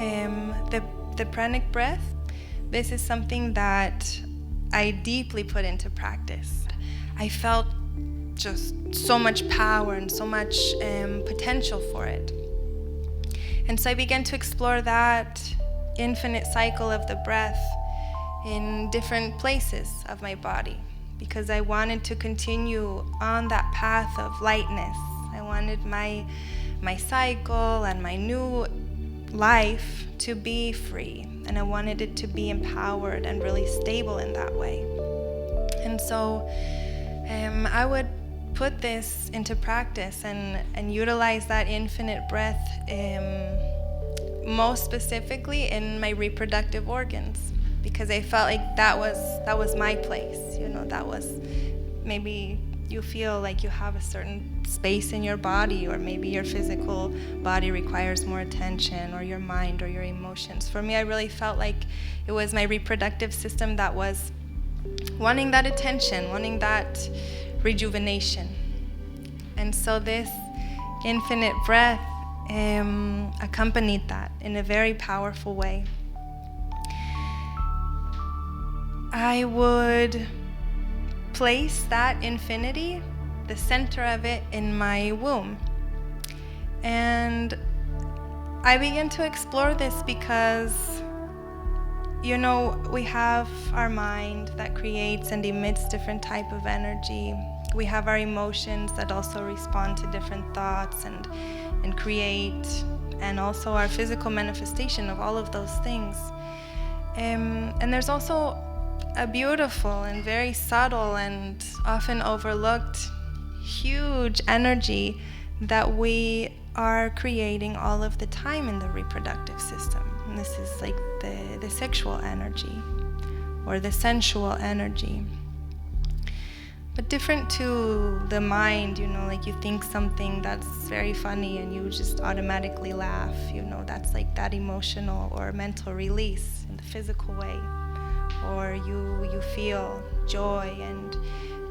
The pranic breath, this is something that I deeply put into practice. I felt just so much power and so much potential for it. And so I began to explore that infinite cycle of the breath in different places of my body, because I wanted to continue on that path of lightness. I wanted my cycle and my new life to be free, and I wanted it to be empowered and really stable in that way. And so I would put this into practice and utilize that infinite breath, most specifically in my reproductive organs, because I felt like that was my place. You know, that was, maybe you feel like you have a certain space in your body, or maybe your physical body requires more attention, or your mind or your emotions. For me, I really felt like it was my reproductive system that was wanting that attention, wanting that rejuvenation. And so this infinite breath accompanied that in a very powerful way. I would place that infinity, the center of it, in my womb. And I began to explore this because, you know, we have our mind that creates and emits different type of energy. We have our emotions that also respond to different thoughts and create, and also our physical manifestation of all of those things. And there's also a beautiful and very subtle and often overlooked huge energy that we are creating all of the time in the reproductive system. And this is like the sexual energy, or the sensual energy. But different to the mind, you know, like you think something that's very funny and you just automatically laugh, you know, that's like that emotional or mental release in the physical way. Or you feel joy and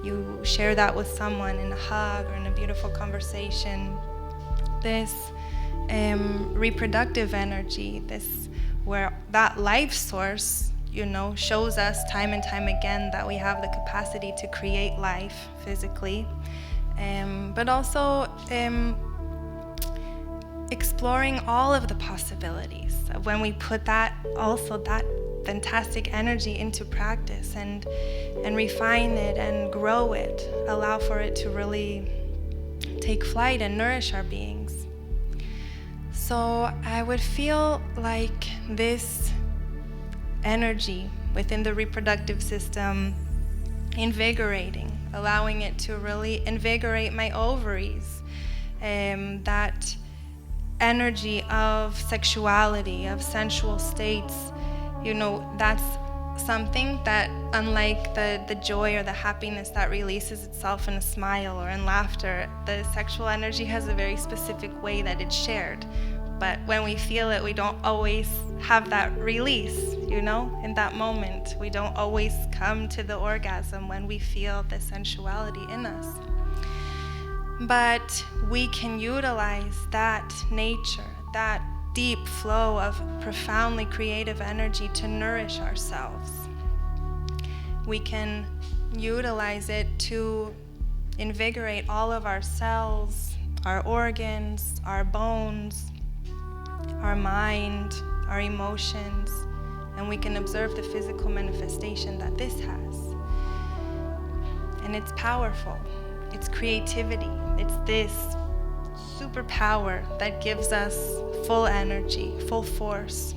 you share that with someone in a hug or in a beautiful conversation. This reproductive energy, this where that life source, you know, shows us time and time again that we have the capacity to create life physically, but also exploring all of the possibilities of when we put that fantastic energy into practice and refine it and grow it, allow for it to really take flight and nourish our beings. So I would feel like this energy within the reproductive system invigorating, allowing it to really invigorate my ovaries, that energy of sexuality, of sensual states. You know, that's something that, unlike the joy or the happiness that releases itself in a smile or in laughter, the sexual energy has a very specific way that it's shared. But when we feel it, we don't always have that release, you know, in that moment. We don't always come to the orgasm when we feel the sensuality in us. But we can utilize that nature, that deep flow of profoundly creative energy to nourish ourselves. We can utilize it to invigorate all of our cells, our organs, our bones, our mind, our emotions, and we can observe the physical manifestation that this has. And it's powerful. It's creativity. It's this superpower that gives us full energy, full force.